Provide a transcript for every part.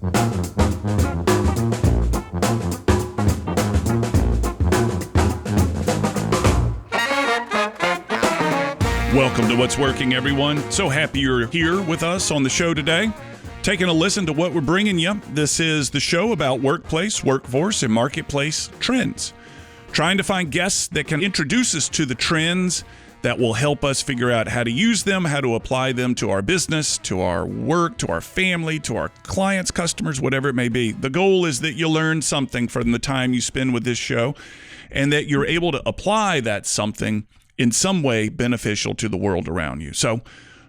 Welcome to What's Working, everyone. So happy you're here with us on the show today, taking a listen to what we're bringing you. This is the show about workplace, workforce, and marketplace trends. Trying to find guests that can introduce us to the trends that will help us figure out how to use them, how to apply them to our business, to our work, to our family, to our clients, customers, whatever it may be. The goal is that you learn something from the time you spend with this show and that you're able to apply that something in some way beneficial to the world around you. So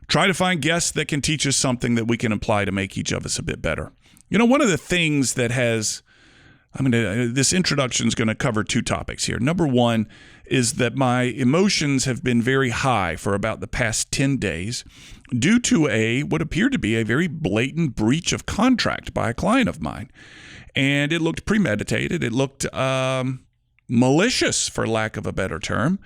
try to find guests that can teach us something that we can apply to make each of us a bit better. You know, one of the things that this introduction is going to cover two topics here. Number one is that my emotions have been very high for about the past 10 days due to what appeared to be a very blatant breach of contract by a client of mine. And it looked premeditated. It looked malicious, for lack of a better term.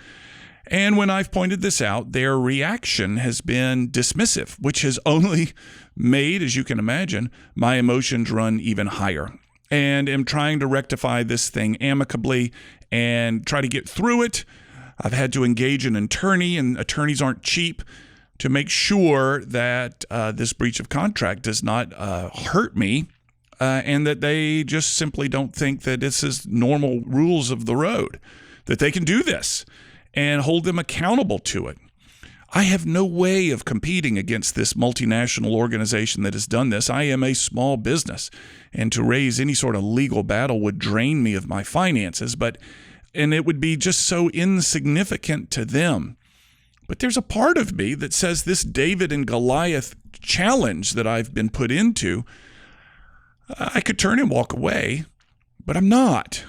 And when I've pointed this out, their reaction has been dismissive, which has only made, as you can imagine, my emotions run even higher. And am trying to rectify this thing amicably and try to get through it. I've had to engage an attorney, and attorneys aren't cheap, to make sure that this breach of contract does not hurt me and that they just simply don't think that this is normal rules of the road, that they can do this and hold them accountable to it. I have no way of competing against this multinational organization that has done this. I am a small business, and to raise any sort of legal battle would drain me of my finances, and it would be just so insignificant to them. But there's a part of me that says this David and Goliath challenge that I've been put into, I could turn and walk away, but I'm not.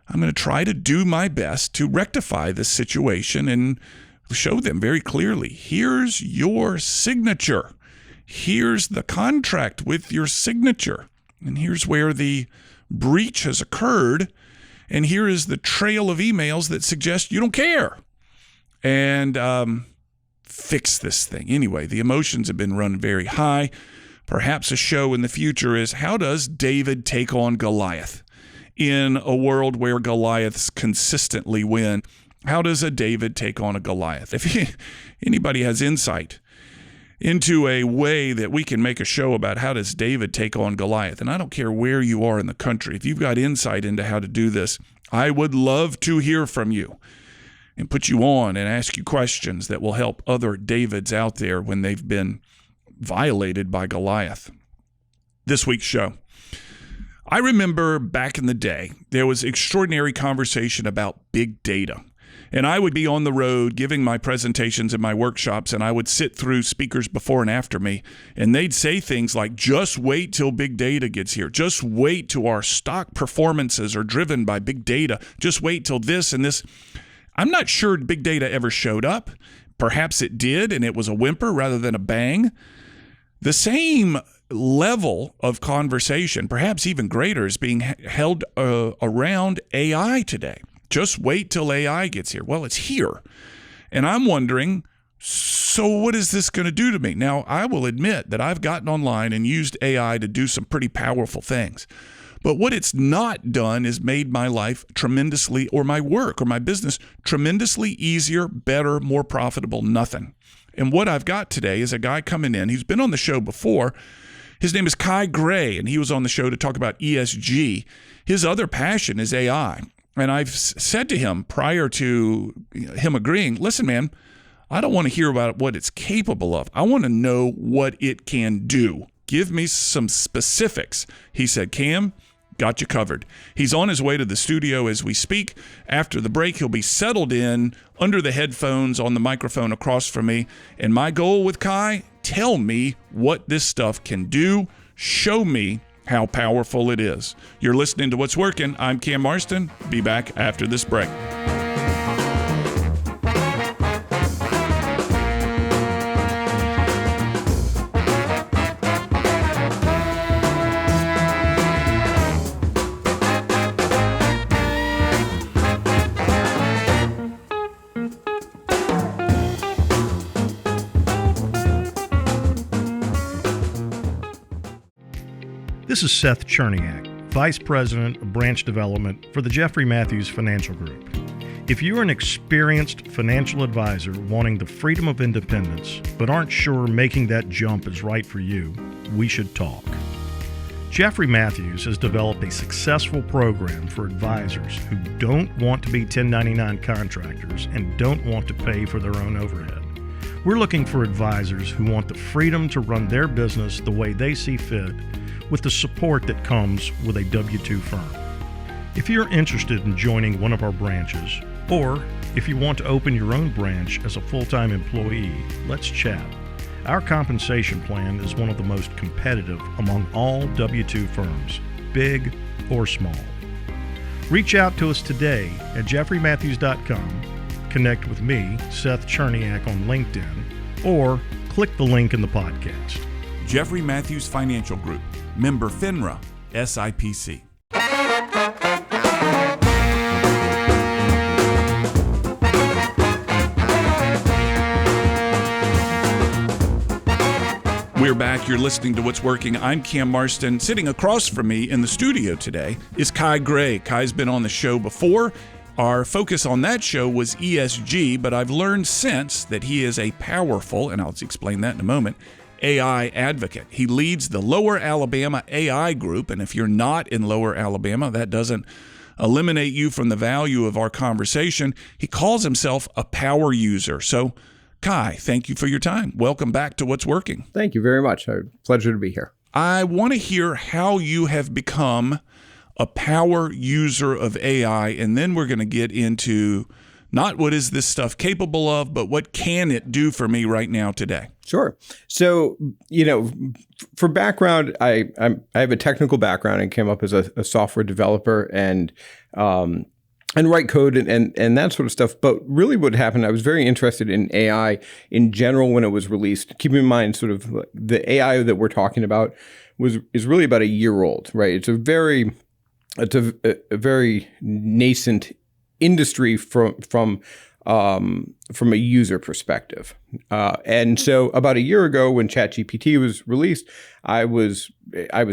I'm going to try to do my best to rectify this situation and show them very clearly, here's your signature. Here's the contract with your signature. And here's where the breach has occurred. And here is the trail of emails that suggest you don't care. And fix this thing. Anyway, the emotions have been run very high. Perhaps a show in the future is, how does David take on Goliath? In a world where Goliaths consistently win, how does a David take on a Goliath? If anybody has insight into a way that we can make a show about how does David take on Goliath, and I don't care where you are in the country, if you've got insight into how to do this, I would love to hear from you and put you on and ask you questions that will help other Davids out there when they've been violated by Goliath. This week's show. I remember back in the day, there was extraordinary conversation about big data. And I would be on the road giving my presentations and my workshops, and I would sit through speakers before and after me, and they'd say things like, just wait till big data gets here. Just wait till our stock performances are driven by big data. Just wait till this and this. I'm not sure big data ever showed up. Perhaps it did, and it was a whimper rather than a bang. The same level of conversation, perhaps even greater, is being held around AI today. Just wait till AI gets here. Well, it's here. And I'm wondering, so what is this going to do to me? Now, I will admit that I've gotten online and used AI to do some pretty powerful things. But what it's not done is made my life tremendously, or my work or my business, tremendously easier, better, more profitable, nothing. And what I've got today is a guy coming in. He's been on the show before. His name is Kai Gray, and he was on the show to talk about ESG. His other passion is AI. And I've said to him prior to him agreeing, listen, man, I don't want to hear about what it's capable of. I want to know what it can do. Give me some specifics. He said, Cam, got you covered. He's on his way to the studio as we speak. After the break, he'll be settled in under the headphones on the microphone across from me. And my goal with Kai, tell me what this stuff can do. Show me how powerful it is. You're listening to What's Working. I'm Cam Marston. Be back after this break. This is Seth Cherniak, Vice President of Branch Development for the Jeffrey Matthews Financial Group. If you're an experienced financial advisor wanting the freedom of independence, but aren't sure making that jump is right for you, we should talk. Jeffrey Matthews has developed a successful program for advisors who don't want to be 1099 contractors and don't want to pay for their own overhead. We're looking for advisors who want the freedom to run their business the way they see fit, with the support that comes with a W-2 firm. If you're interested in joining one of our branches, or if you want to open your own branch as a full-time employee, let's chat. Our compensation plan is one of the most competitive among all W-2 firms, big or small. Reach out to us today at jeffreymatthews.com, connect with me, Seth Cherniak, on LinkedIn, or click the link in the podcast. Jeffrey Matthews Financial Group, member FINRA, SIPC. We're back. You're listening to What's Working. I'm Cam Marston. Sitting across from me in the studio today is Kai Gray. Kai's been on the show before. Our focus on that show was ESG, but I've learned since that he is a powerful, and I'll explain that in a moment, AI advocate. He leads the Lower Alabama AI group, and if you're not in Lower Alabama, that doesn't eliminate you from the value of our conversation. He calls himself a power user. So, Kai, thank you for your time. Welcome back to What's Working. Thank you very much. A pleasure to be here. I want to hear how you have become a power user of AI, and then we're going to get into not what is this stuff capable of, but what can it do for me right now today? Sure. So, for background, I have a technical background and came up as a software developer and write code and that sort of stuff. But really what happened, I was very interested in AI in general when it was released. Keep in mind, sort of the AI that we're talking about is really about a year old, right? It's a very nascent industry from a user perspective. And so about a year ago when ChatGPT was released, I was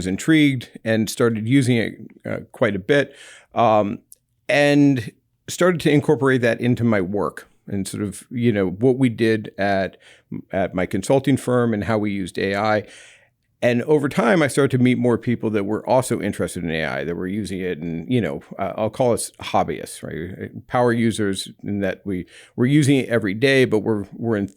intrigued and started using it quite a bit. And started to incorporate that into my work and sort of, what we did at my consulting firm and how we used AI. And over time, I started to meet more people that were also interested in AI, that were using it. And, I'll call us hobbyists, right? Power users, in that we're using it every day, but we're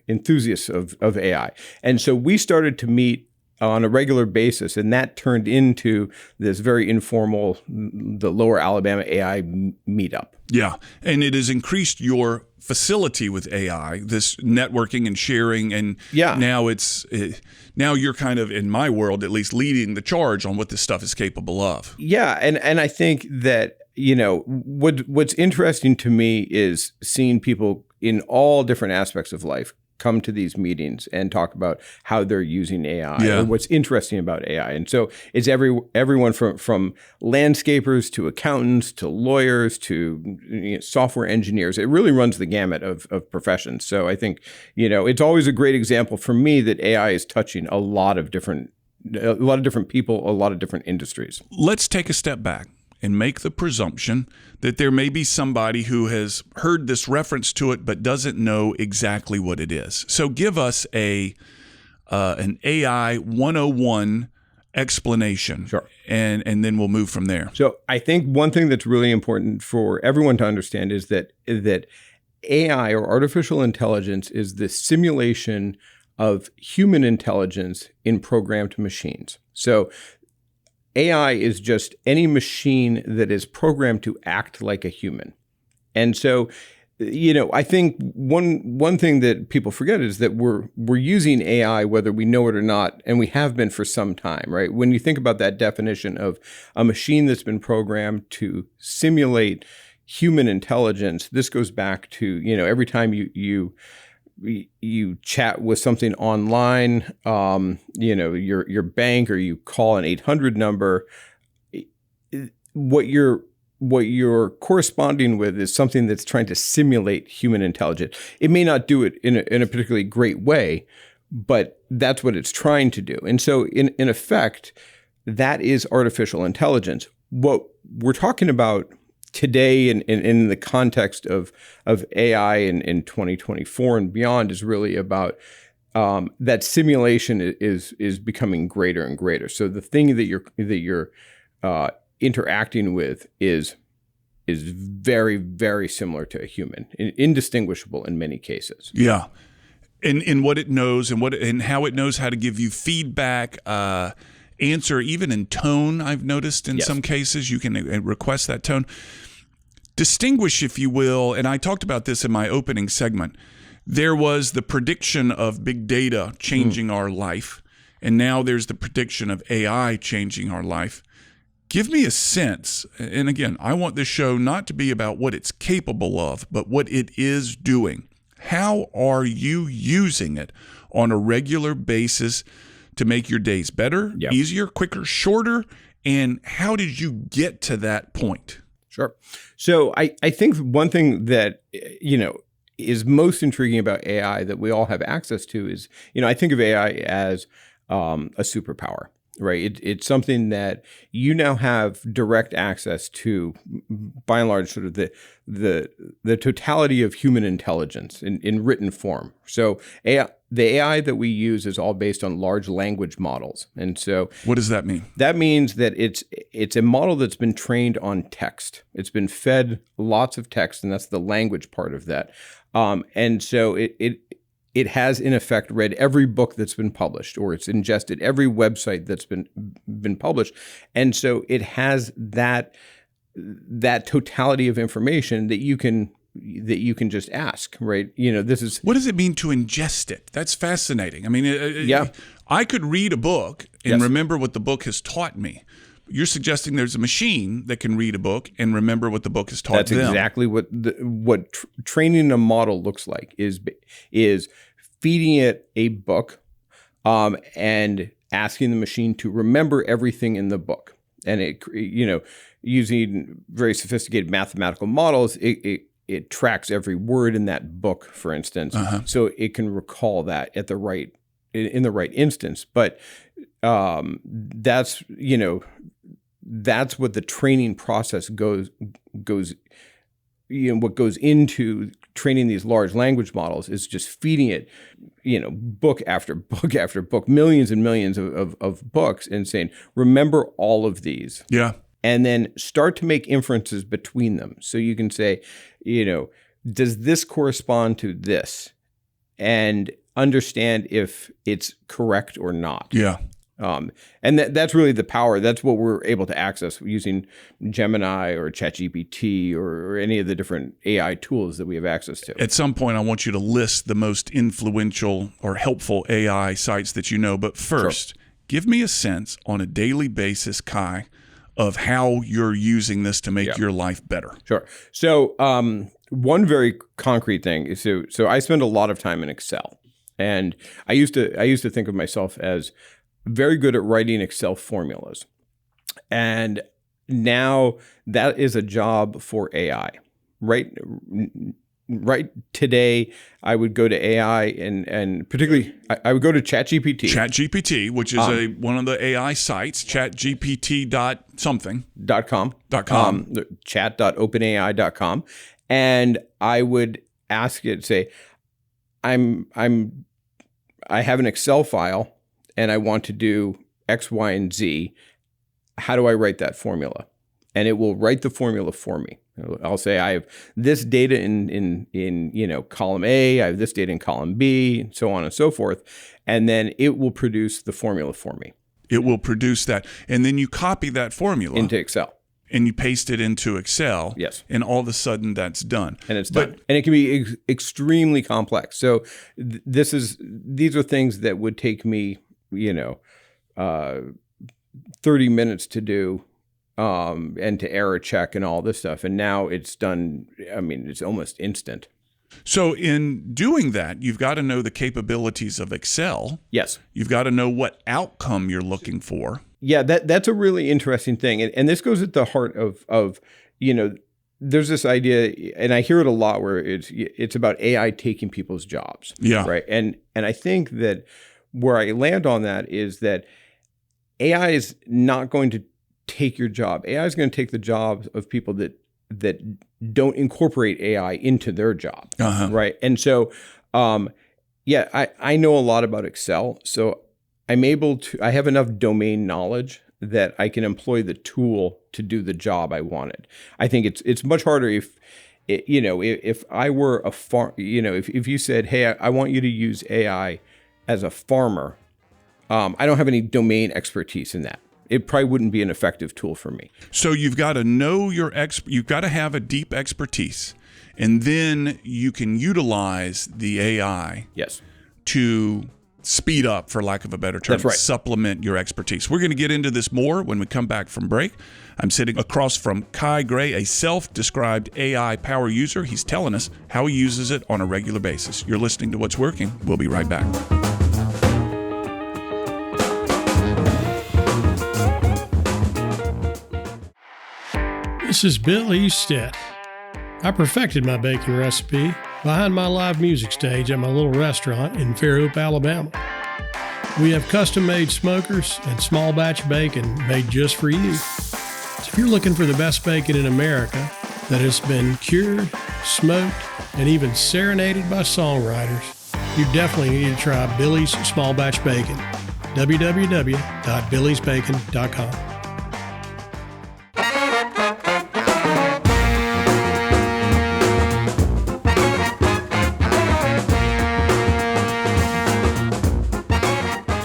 enthusiasts of AI. And so we started to meet on a regular basis, and that turned into this very informal, the Lower Alabama AI meetup. Yeah, and it has increased your facility with AI, this networking and sharing, and now you're kind of, in my world at least, leading the charge on what this stuff is capable of. Yeah, and I think that what's interesting to me is seeing people in all different aspects of life come to these meetings and talk about how they're using AI or what's interesting about AI. And so it's everyone from landscapers to accountants to lawyers to software engineers. It really runs the gamut of professions. So I think, it's always a great example for me that AI is touching a lot of different people, a lot of different industries. Let's take a step back and make the presumption that there may be somebody who has heard this reference to it but doesn't know exactly what it is. So give us an AI 101 explanation, sure, and then we'll move from there. So I think one thing that's really important for everyone to understand is that AI, or artificial intelligence, is the simulation of human intelligence in programmed machines. So AI is just any machine that is programmed to act like a human. And so, I think one thing that people forget is that we're using AI whether we know it or not, and we have been for some time, right? When you think about that definition of a machine that's been programmed to simulate human intelligence, this goes back to, every time you chat with something online, your bank, or you call an 800 number, what you're corresponding with is something that's trying to simulate human intelligence. It may not do it in a particularly great way, but that's what it's trying to do. And so in effect, that is artificial intelligence. What we're talking about today and in the context of AI in 2024 and beyond is really about that simulation is becoming greater and greater. So the thing that you're interacting with is very, very similar to a human, indistinguishable in many cases. Yeah. In what it knows and how it knows how to give you feedback, answer, even in tone. I've noticed in some cases you can request that tone. Distinguish, if you will, and I talked about this in my opening segment. There was the prediction of big data changing our life, and now there's the prediction of AI changing our life. Give me a sense, and again, I want this show not to be about what it's capable of, but what it is doing. How are you using it on a regular basis to make your days better, easier, quicker, shorter? And how did you get to that point? Sure. So I think one thing that, is most intriguing about AI that we all have access to is, I think of AI as a superpower, right? It's something that you now have direct access to, by and large, sort of the totality of human intelligence in written form. So the AI that we use is all based on large language models. And so what does that mean? That means that it's a model that's been trained on text. It's been fed lots of text, and that's the language part of that. And so it has, in effect, read every book that's been published, or it's ingested every website that's been published. And so it has that totality of information that you can just ask, right? This is... What does it mean to ingest it? That's fascinating. I mean, I could read a book and remember what the book has taught me. You're suggesting there's a machine that can read a book and remember what the book has taught them. That's exactly what training a model looks like, is feeding it a book and asking the machine to remember everything in the book. And it, using very sophisticated mathematical models, it tracks every word in that book, for instance, so it can recall that in the right instance. But that's what the training process goes. What goes into training these large language models is just feeding it, book after book after book, millions and millions of books, and saying, remember all of these. Yeah. And then start to make inferences between them. So you can say, does this correspond to this? And understand if it's correct or not. Yeah. And that's really the power. That's what we're able to access using Gemini or ChatGPT or any of the different AI tools that we have access to. At some point, I want you to list the most influential or helpful AI sites that you know. But first, give me a sense on a daily basis, Kai, of how you're using this to make your life better. Sure. So one very concrete thing is so I spend a lot of time in Excel, and I used to think of myself as very good at writing Excel formulas, and now that is a job for AI. Right today, I would go to AI and particularly I would go to ChatGPT. ChatGPT, which is one of the AI sites, chatgpt.something.com. Chat.openai.com. And I would ask it, say, I have an Excel file and I want to do X, Y, and Z. How do I write that formula? And it will write the formula for me. I'll say I have this data in column A, I have this data in column B, and so on and so forth. And then it will produce the formula for me. It will produce that. And then you copy that formula into Excel. And you paste it into Excel. Yes. And all of a sudden that's done. And it's done. And it can be extremely complex. So these are things that would take me, 30 minutes to do. And to error check and all this stuff. And now it's done. I mean, it's almost instant. So in doing that, you've got to know the capabilities of Excel. Yes. You've got to know what outcome you're looking for. Yeah, that's a really interesting thing. And this goes at the heart of there's this idea, and I hear it a lot, where it's about AI taking people's jobs. Yeah. Right. And I think that where I land on that is that AI is not going to take your job. AI is going to take the jobs of people that don't incorporate AI into their job. Right. And so, I know a lot about Excel. So I have enough domain knowledge that I can employ the tool to do the job I wanted. I think it's much harder if I were a if you said, hey, I want you to use AI as a farmer, I don't have any domain expertise in that. It probably wouldn't be an effective tool for me. So you've got to know you've got to have a deep expertise, and then you can utilize the AI Yes. to speed up, for lack of a better term, That's right. supplement your expertise. We're going to get into this more when we come back from break. I'm sitting across from Kai Gray, a self-described AI power user. He's telling us how he uses it on a regular basis. You're listening to What's Working. We'll be right back. This is Bill Eastet. I perfected my baking recipe behind my live music stage at my little restaurant in Fairhope, Alabama. We have custom-made smokers and small batch bacon made just for you. So if you're looking for the best bacon in America that has been cured, smoked, and even serenaded by songwriters, you definitely need to try Billy's Small Batch Bacon. www.billysbacon.com.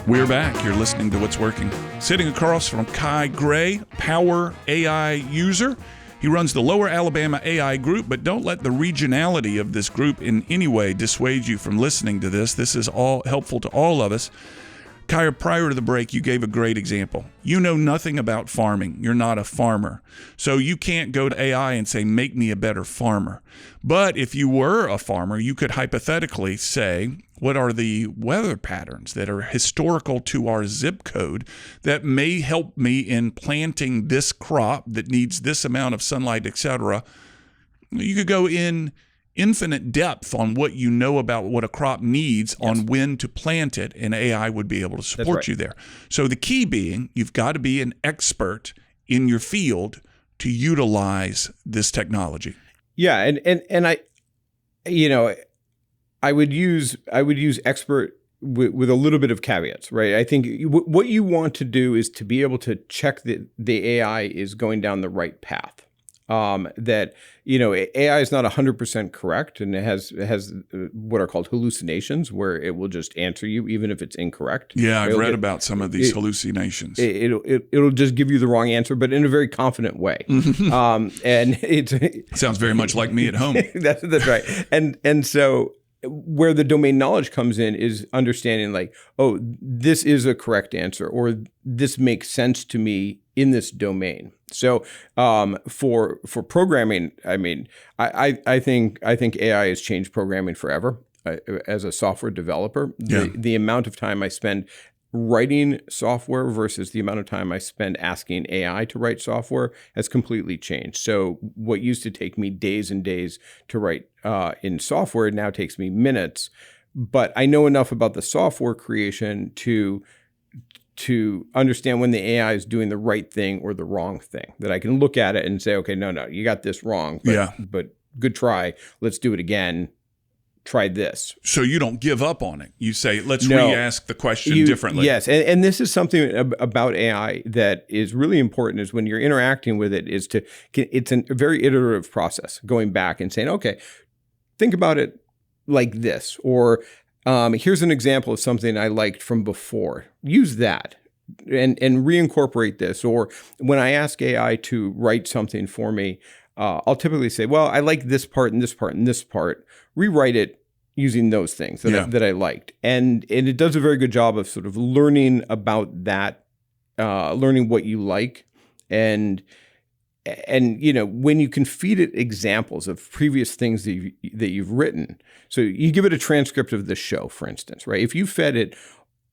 We're back. You're listening to What's Working. Sitting across from Kai Gray, power AI user. He runs the Lower Alabama AI Group, but don't let the regionality of this group in any way dissuade you from listening to this. This is all helpful to all of us. Kai, prior to the break, you gave a great example. You know nothing about farming. You're not a farmer. So you can't go to AI and say, make me a better farmer. But if you were a farmer, you could hypothetically say, what are the weather patterns that are historical to our zip code that may help me in planting this crop that needs this amount of sunlight, etc.? You could go in infinite depth on what you know about what a crop needs, yes, on when to plant it, and AI would be able to support you there. So the key being, you've got to be an expert in your field to utilize this technology. Yeah, and I would use expert with a little bit of caveats, right? I think what you want to do is to be able to check that the AI is going down the right path. That AI is not 100% correct, and it has what are called hallucinations, where it will just answer you even if it's incorrect. Yeah, I've read about some of these hallucinations. It'll just give you the wrong answer, but in a very confident way. And it sounds very much like me at home. That's right. And so where the domain knowledge comes in is understanding, like, oh, this is a correct answer, or this makes sense to me in this domain. So for programming, I mean, I think AI has changed programming forever. As a software developer, the amount of time I spend writing software versus the amount of time I spend asking AI to write software has completely changed. So what used to take me days and days to write in software now takes me minutes. But I know enough about the software creation to understand when the AI is doing the right thing or the wrong thing, that I can look at it and say, okay, no, you got this wrong, but good try. Let's do it again. Try this. So you don't give up on it. You say, let's re-ask the question differently. Yes. And this is something about AI that is really important, is when you're interacting with it, it's a very iterative process, going back and saying, okay, think about it like this, or here's an example of something I liked from before. Use that and reincorporate this. Or when I ask AI to write something for me, I'll typically say, well, I like this part and this part and this part. Rewrite it using those things that I liked. And it does a very good job of sort of learning about that, learning what you like. And when you can feed it examples of previous things that you've written. So you give it a transcript of the show, for instance, right? If you fed it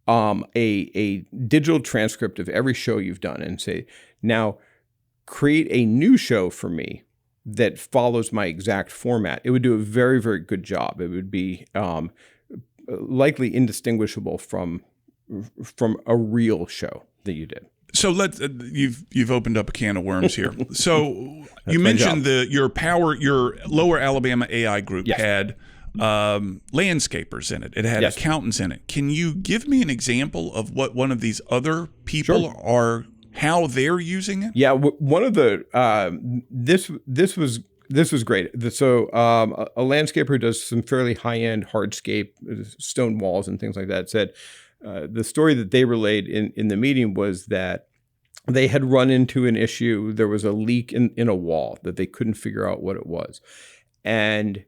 a digital transcript of every show you've done and say, now create a new show for me that follows my exact format, it would do a very, very good job. It would be likely indistinguishable from a real show that you did. So you've opened up a can of worms here. So you my mentioned job. your Lower Alabama AI group Yes. had landscapers in it. It had Yes. accountants in it. Can you give me an example of what one of these other people are, how they're using it? Yeah, one of the this was great. So a landscaper does some fairly high-end hardscape, stone walls and things like that. Said the story that they relayed in the meeting was that they had run into an issue. There was a leak in a wall that they couldn't figure out what it was, and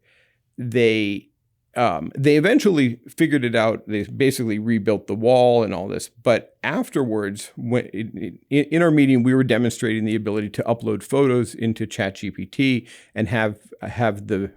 they eventually figured it out. They basically rebuilt the wall and all this. But afterwards, in our meeting, we were demonstrating the ability to upload photos into ChatGPT and have the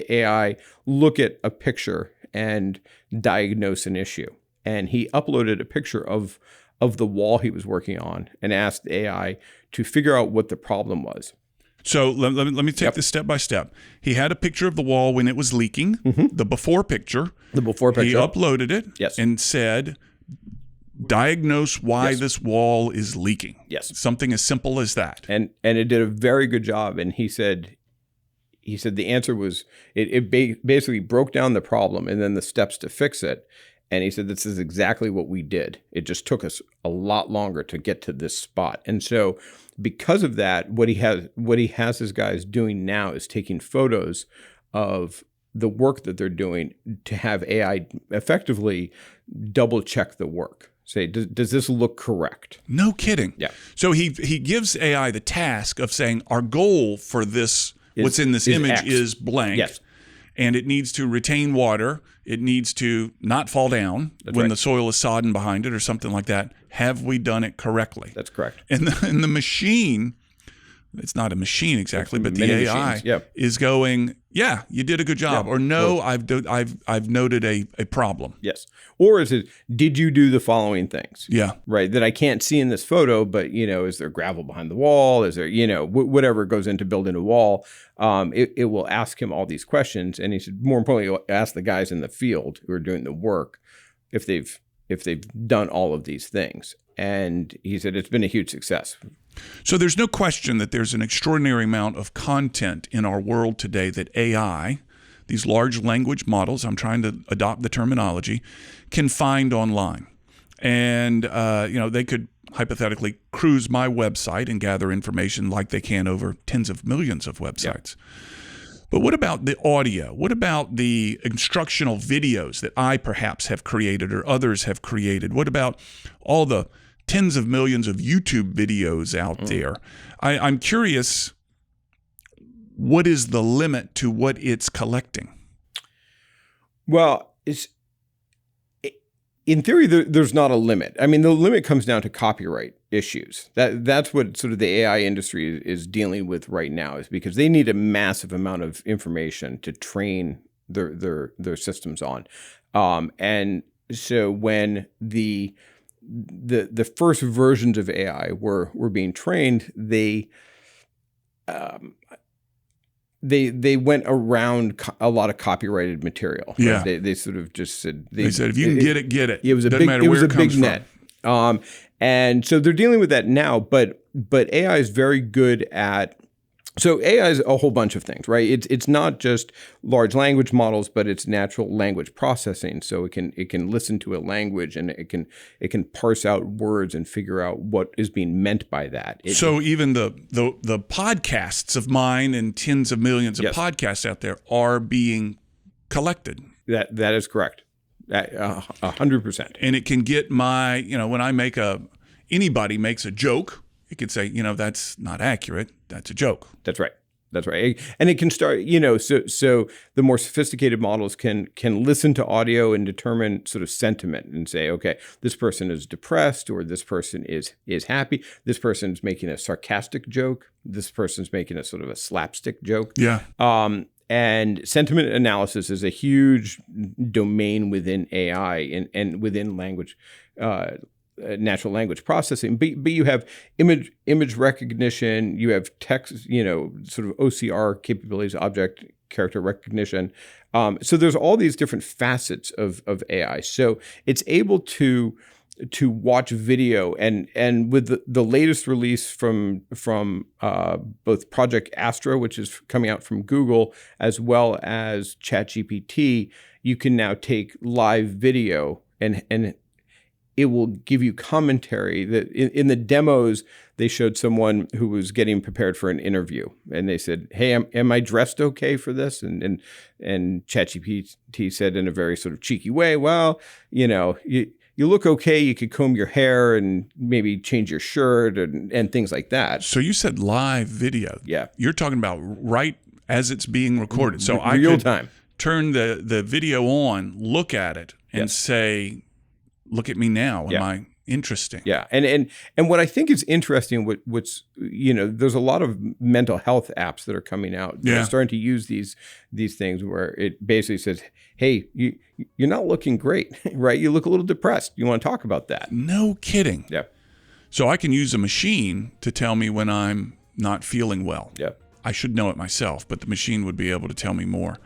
AI look at a picture and diagnose an issue. And he uploaded a picture of the wall he was working on and asked the AI to figure out what the problem was. So let me take this step by step. He had a picture of the wall when it was leaking, the before picture. The before picture. He uploaded it Yes. and said, diagnose why this wall is leaking. Yes. Something as simple as that. And it did a very good job. And he said the answer was, it basically broke down the problem and then the steps to fix it. And he said, this is exactly what we did. It just took us a lot longer to get to this spot. And so because of that, what he has his guys doing now is taking photos of the work that they're doing to have AI effectively double check the work. Say, does this look correct? No kidding. Yeah. So he gives AI the task of saying, our goal for this, what's in this image X. is blank. Yes. And it needs to retain water. It needs to not fall down when right. the soil is sodden behind it or something like that. Have we done it correctly? That's correct. And the machine, it's not a machine exactly, but the Many AI machines, yeah. is going, yeah, you did a good job. Yeah. Or no, I've noted a problem. Yes. Or is it, did you do the following things? Yeah. Right. That I can't see in this photo, but, is there gravel behind the wall? Is there, whatever goes into building a wall? It will ask him all these questions. And he should, more importantly, ask the guys in the field who are doing the work if they've done all of these things. And he said it's been a huge success. So there's no question that there's an extraordinary amount of content in our world today that AI, these large language models, I'm trying to adopt the terminology, can find online. And, they could hypothetically cruise my website and gather information like they can over tens of millions of websites. Yeah. But what about the audio? What about the instructional videos that I perhaps have created or others have created? What about all the tens of millions of YouTube videos out there? I'm curious, what is the limit to what it's collecting? Well, in theory, there's not a limit. I mean, the limit comes down to copyright issues. That's what sort of the AI industry is dealing with right now, is because they need a massive amount of information to train their systems on. And so when the first versions of AI were being trained, they went around a lot of copyrighted material. Yeah. Right? They sort of just said... They said, if you can get it, get it. It was a Doesn't big, matter it where was a comes big net. And so they're dealing with that now, but AI is very good at... So AI is a whole bunch of things, right? It's not just large language models, but it's natural language processing. So it can listen to a language and it can parse out words and figure out what is being meant by that. So even the podcasts of mine and tens of millions of Yes. podcasts out there are being collected. That is correct. 100%. And it can get my, when anybody makes a joke, it could say, that's not accurate. That's a joke. That's right. That's right. And it can start, so the more sophisticated models can listen to audio and determine sort of sentiment and say, okay, this person is depressed or this person is happy. This person's making a sarcastic joke. This person's making a sort of a slapstick joke. Yeah. And sentiment analysis is a huge domain within AI and within language natural language processing, but you have image recognition, you have text, sort of OCR capabilities, object character recognition. So there's all these different facets of AI. So it's able to watch video, and with the latest release from both Project Astra, which is coming out from Google, as well as ChatGPT, you can now take live video and it will give you commentary. That in the demos, they showed someone who was getting prepared for an interview, and they said, "Hey, am I dressed okay for this?" And ChatGPT said in a very sort of cheeky way, "Well, you look okay. You could comb your hair and maybe change your shirt and things like that." So you said live video. Yeah. You're talking about right as it's being recorded. So I real could time. turn the video on, look at it, and say, "Look at me now. Am I interesting?" Yeah, and what I think is interesting, what's there's a lot of mental health apps that are coming out. They're starting to use these things where it basically says, "Hey, you're not looking great, right? You look a little depressed. You want to talk about that?" No kidding. Yeah. So I can use a machine to tell me when I'm not feeling well. Yeah. I should know it myself, but the machine would be able to tell me more.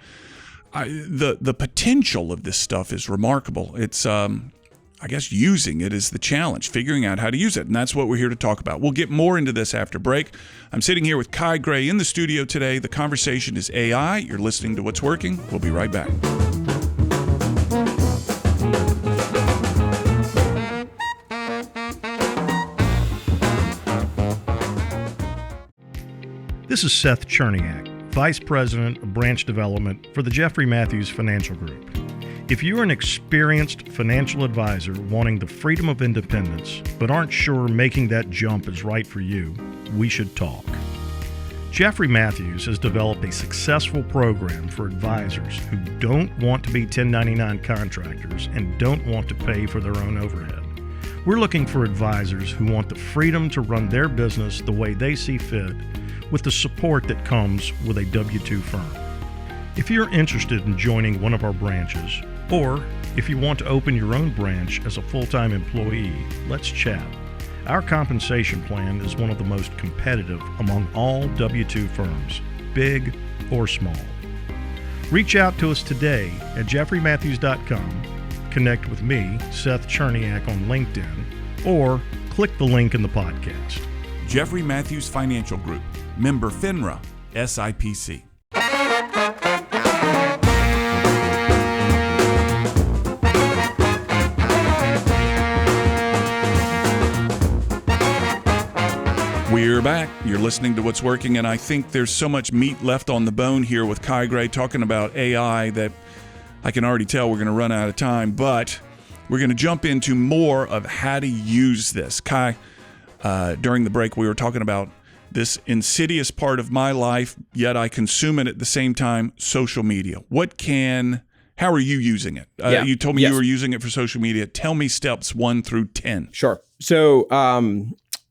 The potential of this stuff is remarkable. It's I guess using it is the challenge, figuring out how to use it. And that's what we're here to talk about. We'll get more into this after break. I'm sitting here with Kai Gray in the studio today. The conversation is AI. You're listening to What's Working. We'll be right back. This is Seth Cherniak, Vice President of Branch Development for the Jeffrey Matthews Financial Group. If you're an experienced financial advisor wanting the freedom of independence, but aren't sure making that jump is right for you, we should talk. Jeffrey Matthews has developed a successful program for advisors who don't want to be 1099 contractors and don't want to pay for their own overhead. We're looking for advisors who want the freedom to run their business the way they see fit, with the support that comes with a W-2 firm. If you're interested in joining one of our branches, or if you want to open your own branch as a full-time employee, let's chat. Our compensation plan is one of the most competitive among all W-2 firms, big or small. Reach out to us today at jeffreymatthews.com, connect with me, Seth Cherniak, on LinkedIn, or click the link in the podcast. Jeffrey Matthews Financial Group, member FINRA, SIPC. We're back. You're listening to What's Working, and I think there's so much meat left on the bone here with Kai Gray talking about AI that I can already tell we're going to run out of time, but we're going to jump into more of how to use this. Kai, during the break, we were talking about this insidious part of my life, yet I consume it at the same time, social media. How are you using it? You told me you were using it for social media. Tell me steps 1 through 10. Sure. So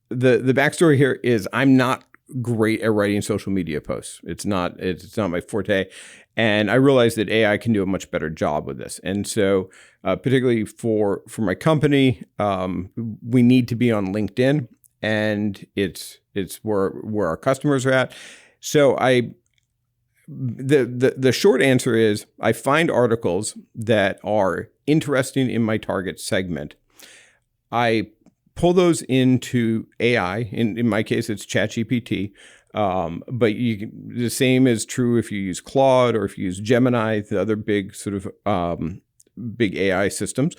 the backstory here is I'm not great at writing social media posts. It's not my forte. And I realized that AI can do a much better job with this. And so particularly for my company, we need to be on LinkedIn, and it's where our customers are at. So the short answer is I find articles that are interesting in my target segment. I pull those into AI. In my case, it's ChatGPT. But the same is true if you use Claude or if you use Gemini, the other big sort of big AI systems.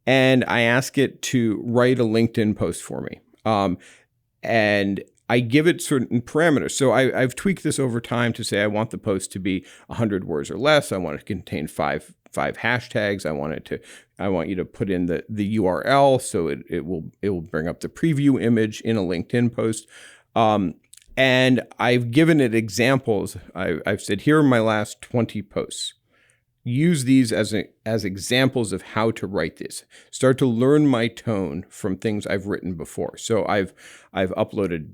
And I ask it to write a LinkedIn post for me. And I give it certain parameters. So I've tweaked this over time to say I want the post to be 100 words or less. I want it to contain five hashtags. I want you to put in the URL so it will bring up the preview image in a LinkedIn post. And I've given it examples. I've said, here are my last 20 posts. Use these as examples of how to write this. Start to learn my tone from things I've written before. So I've uploaded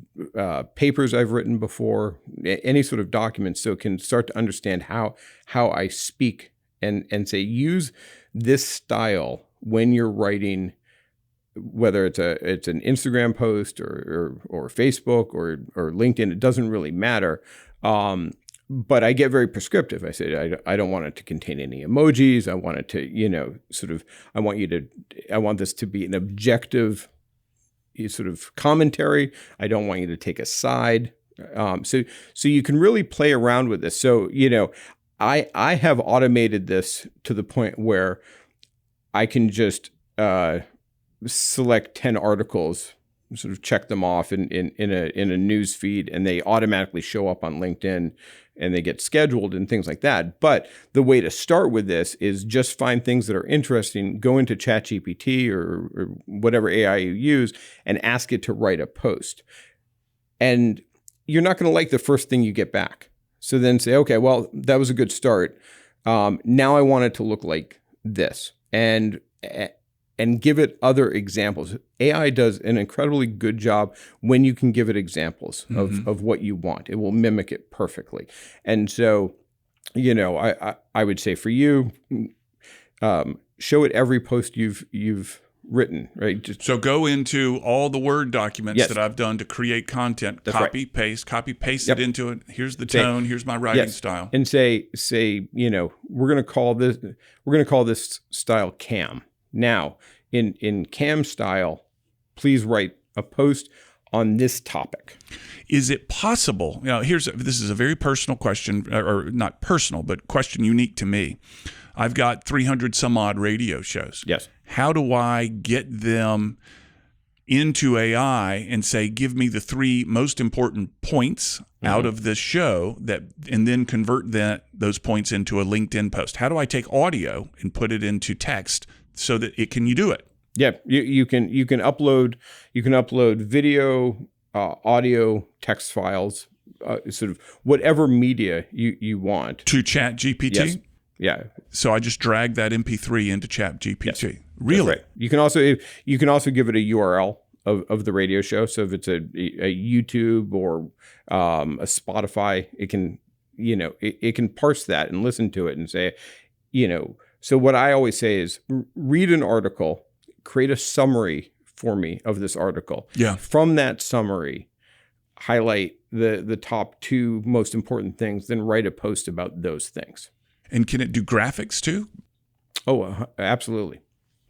papers I've written before, any sort of documents, so it can start to understand how I speak and say, use this style when you're writing whether it's an Instagram post or Facebook or LinkedIn, it doesn't really matter. But I get very prescriptive. I say, I don't want it to contain any emojis. I want it to, I want this to be an objective sort of commentary. I don't want you to take a side. So you can really play around with this. So, I have automated this to the point where I can just select 10 articles, sort of check them off in a news feed, and they automatically show up on LinkedIn and they get scheduled and things like that. But the way to start with this is just find things that are interesting, go into ChatGPT or whatever AI you use and ask it to write a post. And you're not going to like the first thing you get back. So then say, okay, well, that was a good start. Now I want it to look like this. And give it other examples. AI does an incredibly good job when you can give it examples of what you want. It will mimic it perfectly. And so, I would say for you, show it every post you've written, right? So go into all the Word documents Yes. that I've done to create content, That's copy, right. paste Yep. it into it. Here's the tone, here's my writing Yes. style. And say, we're going to call this style CAM. Now, in CAM style, please write a post on this topic. Is it possible? This is a very personal question, or not personal, but question unique to me. I've got 300 some odd radio shows. Yes. How do I get them into AI and say, give me the 3 most important points out of this show and then convert those points into a LinkedIn post? How do I take audio and put it into text so that you do it? Yeah, you can upload video, audio, text files, sort of whatever media you want To ChatGPT? Yes. Yeah. So I just drag that MP3 into ChatGPT. Yes. Really? Right. You can also give it a URL of the radio show. So if it's a YouTube or a Spotify, it can it can parse that and listen to it and say, So what I always say is read an article, create a summary for me of this article. Yeah. From that summary, highlight the top 2 most important things, then write a post about those things. And can it do graphics too? Oh, absolutely.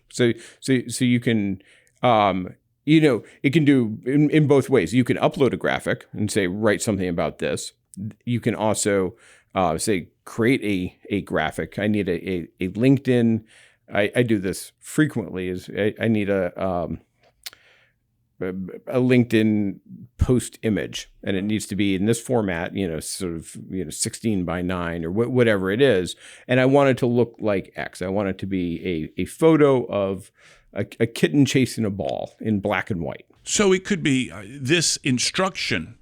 So you can, it can do in both ways. You can upload a graphic and say, write something about this. You can also say, create a graphic. I need a LinkedIn. I do this frequently. I need a LinkedIn post image, and it needs to be in this format, 16 by 9 or whatever it is. And I want it to look like X. I want it to be a photo of a kitten chasing a ball in black and white. So it could be this instruction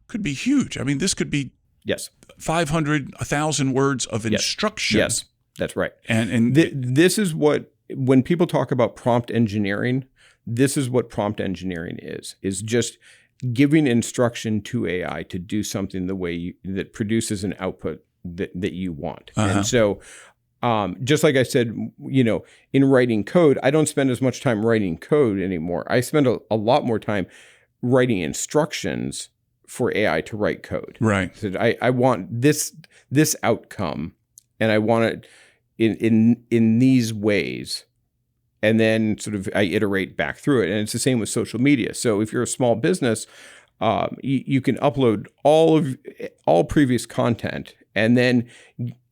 could be huge. I mean, this could be Yes. 500, 1,000 words of instruction. Yes, that's right. And this is what, when people talk about prompt engineering, this is what prompt engineering is just giving instruction to AI to do something the way that produces an output that you want. And so just like I said, in writing code, I don't spend as much time writing code anymore. I spend a lot more time writing instructions for AI to write code. Right. So I want this outcome, and I want it in these ways. And then sort of I iterate back through it. And it's the same with social media. So if you're a small business, you can upload all previous content and then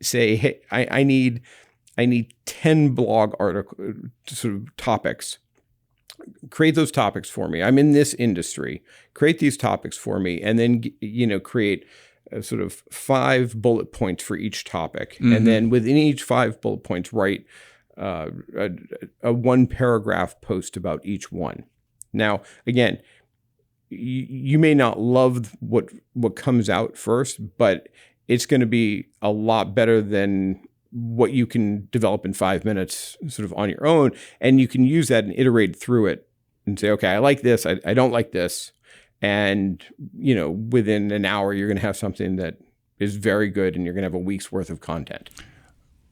say, hey, I need 10 blog article sort of topics. Create those topics for me. I'm in this industry. Create these topics for me. And then, create sort of 5 bullet points for each topic. Mm-hmm. And then within each 5 bullet points, write a 1-paragraph post about each one. Now, again, you may not love what comes out first, but it's going to be a lot better than what you can develop in 5 minutes sort of on your own. And you can use that and iterate through it and say, okay, I like this. I don't like this. And, within an hour, you're going to have something that is very good, and you're going to have a week's worth of content.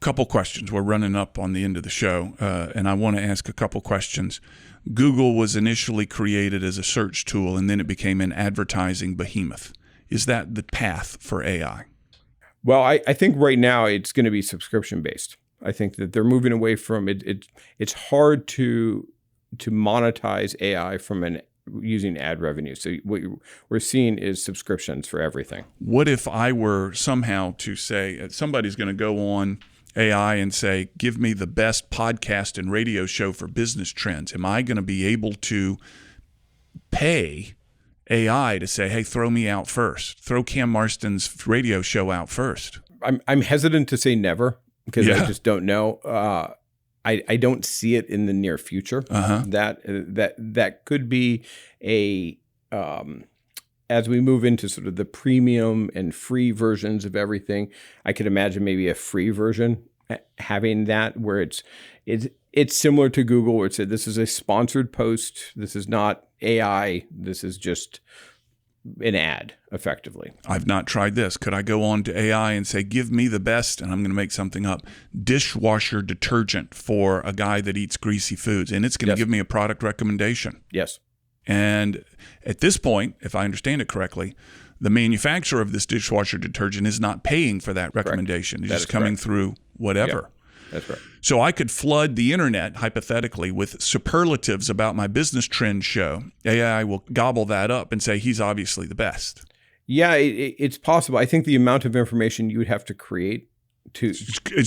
Couple questions. We're running up on the end of the show, and I want to ask a couple questions. Google was initially created as a search tool, and then it became an advertising behemoth. Is that the path for AI? Well, I think right now it's going to be subscription-based. I think that they're moving away from it. It's hard to monetize AI from using ad revenue. So what we're seeing is subscriptions for everything. What if I were somehow to say, somebody's going to go on AI and say, give me the best podcast and radio show for business trends? Am I going to be able to pay AI to say, hey, throw me out first? Throw Cam Marston's radio show out first? I'm hesitant to say never because I just don't know. I don't see it in the near future. That could be as we move into sort of the premium and free versions of everything. I could imagine maybe a free version having that where it's similar to Google, where it said this is a sponsored post. This is not AI. This is just an ad, effectively. I've not tried this. Could I go on to AI and say, give me the best, and I'm going to make something up, dishwasher detergent for a guy that eats greasy foods, and it's going to give me a product recommendation? Yes. And at this point, if I understand it correctly, the manufacturer of this dishwasher detergent is not paying for that recommendation. Correct. It's just coming through whatever. Yep. That's right. So I could flood the internet, hypothetically, with superlatives about my business trend show. AI will gobble that up and say he's obviously the best. Yeah, it's possible. I think the amount of information you would have to create it's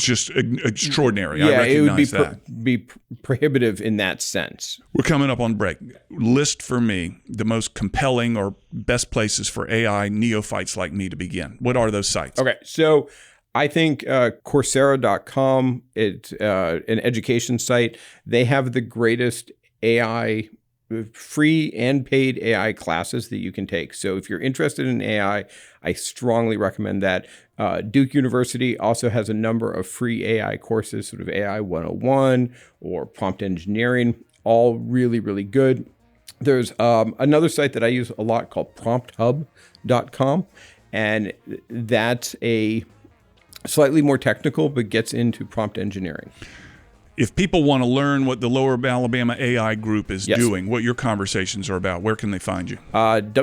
just extraordinary. Yeah, I recognize it would be prohibitive in that sense. We're coming up on break. List for me the most compelling or best places for AI neophytes like me to begin. What are those sites? Okay, so I think Coursera.com, it's an education site. They have the greatest AI, free and paid AI classes that you can take. So if you're interested in AI, I strongly recommend that. Duke University also has a number of free AI courses, sort of AI 101 or prompt engineering, all really, really good. There's another site that I use a lot called prompthub.com, and that's a slightly more technical, but gets into prompt engineering. If people want to learn what the Lower Alabama AI group is doing, what your conversations are about, where can they find you? www.la-ai.io.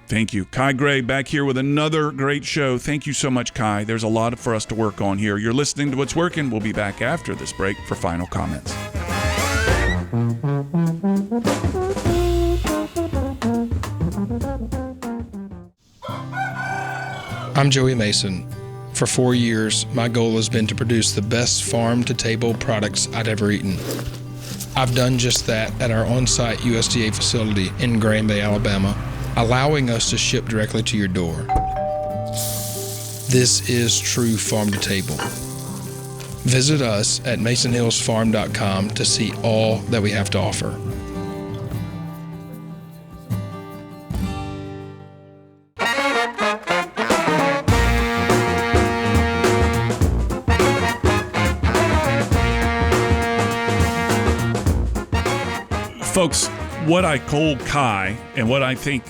Thank you. Kai Gray back here with another great show. Thank you so much, Kai. There's a lot for us to work on here. You're listening to What's Working. We'll be back after this break for final comments. I'm Joey Mason. For 4 years, my goal has been to produce the best farm-to-table products I'd ever eaten. I've done just that at our on-site USDA facility in Grand Bay, Alabama, allowing us to ship directly to your door. This is true farm-to-table. Visit us at masonhillsfarm.com to see all that we have to offer. Folks, what I told Kai and what I think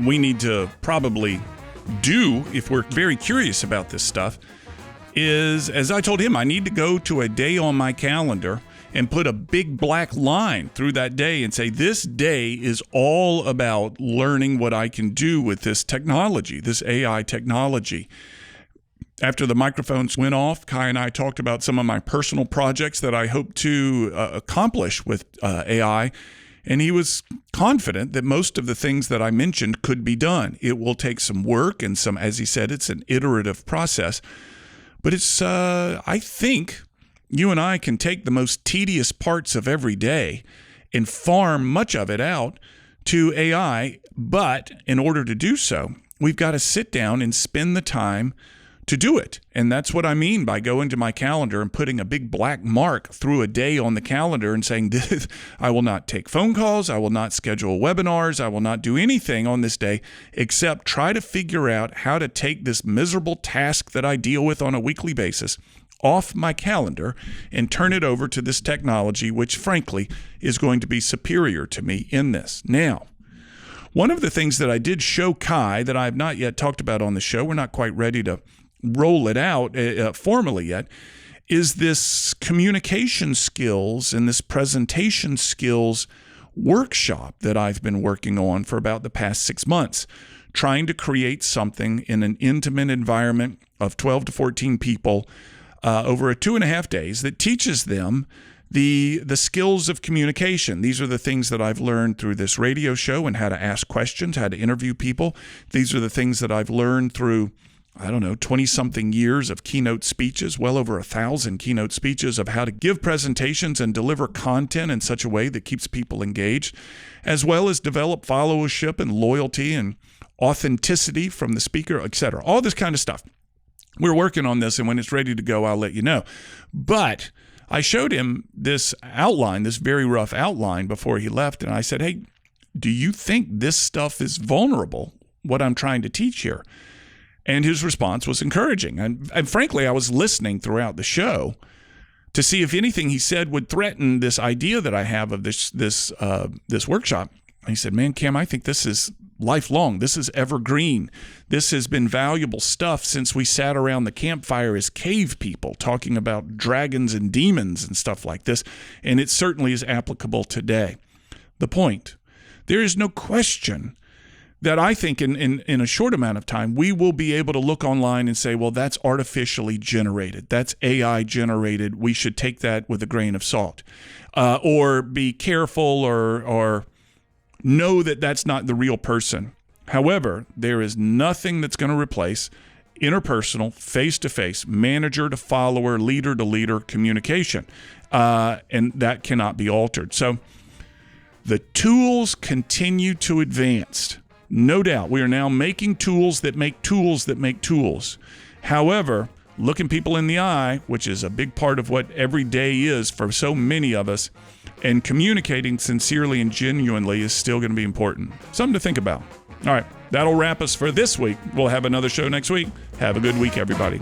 we need to probably do if we're very curious about this stuff is, as I told him, I need to go to a day on my calendar and put a big black line through that day and say, this day is all about learning what I can do with this technology, this AI technology. After the microphones went off, Kai and I talked about some of my personal projects that I hope to accomplish with AI, and he was confident that most of the things that I mentioned could be done. It will take some work and some, as he said, it's an iterative process, but it's, I think you and I can take the most tedious parts of every day and farm much of it out to AI, but in order to do so, we've got to sit down and spend the time to do it. And that's what I mean by going to my calendar and putting a big black mark through a day on the calendar and saying, I will not take phone calls, I will not schedule webinars, I will not do anything on this day except try to figure out how to take this miserable task that I deal with on a weekly basis off my calendar and turn it over to this technology, which frankly is going to be superior to me in this. Now, One of the things that I did show Kai that I have not yet talked about on the show, we're not quite ready to roll it out formally yet, is this communication skills and this presentation skills workshop that I've been working on for about the past 6 months, trying to create something in an intimate environment of 12 to 14 people over 2.5 days that teaches them the skills of communication. These are the things that I've learned through this radio show and how to ask questions, how to interview people. These are the things that I've learned through 20-something years of keynote speeches, well over 1,000 keynote speeches of how to give presentations and deliver content in such a way that keeps people engaged, as well as develop followership and loyalty and authenticity from the speaker, etc. All this kind of stuff. We're working on this, and when it's ready to go, I'll let you know. But I showed him this outline, this very rough outline before he left, and I said, hey, do you think this stuff is vulnerable, what I'm trying to teach here? And his response was encouraging. And frankly, I was listening throughout the show to see if anything he said would threaten this idea that I have of this workshop. And he said, man, Cam, I think this is lifelong. This is evergreen. This has been valuable stuff since we sat around the campfire as cave people talking about dragons and demons and stuff like this. And it certainly is applicable today. The point, there is no question that I think in a short amount of time, we will be able to look online and say, well, that's artificially generated. That's AI generated. We should take that with a grain of salt, or be careful or know that that's not the real person. However, there is nothing that's going to replace interpersonal, face-to-face, manager to follower, leader to leader communication, and that cannot be altered. So the tools continue to advance. No doubt, we are now making tools that make tools that make tools. However, looking people in the eye, which is a big part of what every day is for so many of us, and communicating sincerely and genuinely is still going to be important. Something to think about. All right, that'll wrap us for this week. We'll have another show next week. Have a good week, everybody.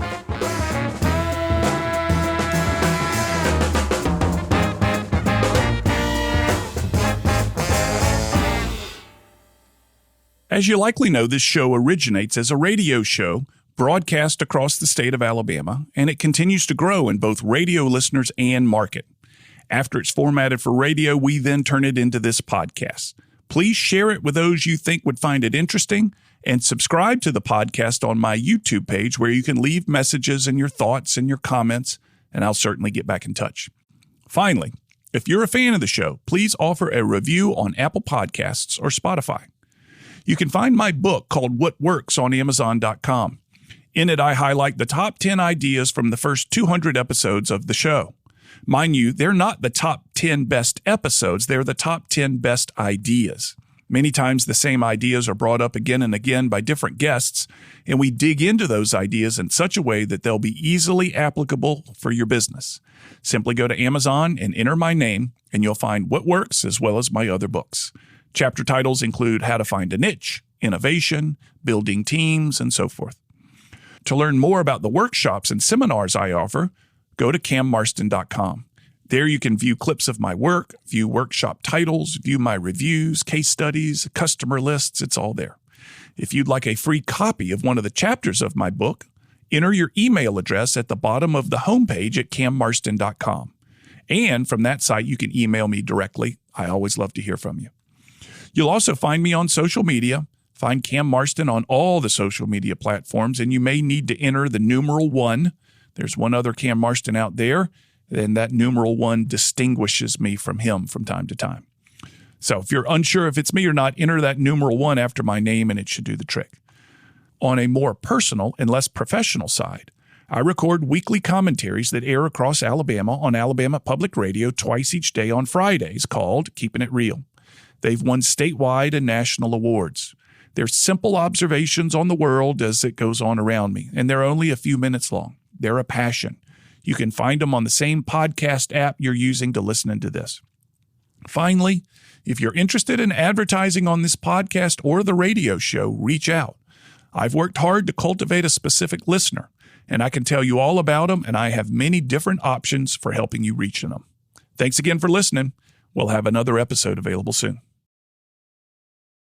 As you likely know, this show originates as a radio show broadcast across the state of Alabama, and it continues to grow in both radio listeners and market. After it's formatted for radio, we then turn it into this podcast. Please share it with those you think would find it interesting, and subscribe to the podcast on my YouTube page where you can leave messages and your thoughts and your comments, and I'll certainly get back in touch. Finally, if you're a fan of the show, please offer a review on Apple Podcasts or Spotify. You can find my book called What Works on Amazon.com. In it, I highlight the top 10 ideas from the first 200 episodes of the show. Mind you, they're not the top 10 best episodes, they're the top 10 best ideas. Many times the same ideas are brought up again and again by different guests, and we dig into those ideas in such a way that they'll be easily applicable for your business. Simply go to Amazon and enter my name, and you'll find What Works as well as my other books. Chapter titles include How to Find a Niche, Innovation, Building Teams, and so forth. To learn more about the workshops and seminars I offer, go to cammarston.com. There you can view clips of my work, view workshop titles, view my reviews, case studies, customer lists. It's all there. If you'd like a free copy of one of the chapters of my book, enter your email address at the bottom of the homepage at cammarston.com. And from that site, you can email me directly. I always love to hear from you. You'll also find me on social media. Find Cam Marston on all the social media platforms, and you may need to enter the numeral 1. There's one other Cam Marston out there, and that numeral 1 distinguishes me from him from time to time. So if you're unsure if it's me or not, enter that numeral 1 after my name, and it should do the trick. On a more personal and less professional side, I record weekly commentaries that air across Alabama on Alabama Public Radio twice each day on Fridays called Keeping It Real. They've won statewide and national awards. They're simple observations on the world as it goes on around me, and they're only a few minutes long. They're a passion. You can find them on the same podcast app you're using to listen to this. Finally, if you're interested in advertising on this podcast or the radio show, reach out. I've worked hard to cultivate a specific listener, and I can tell you all about them, and I have many different options for helping you reach them. Thanks again for listening. We'll have another episode available soon.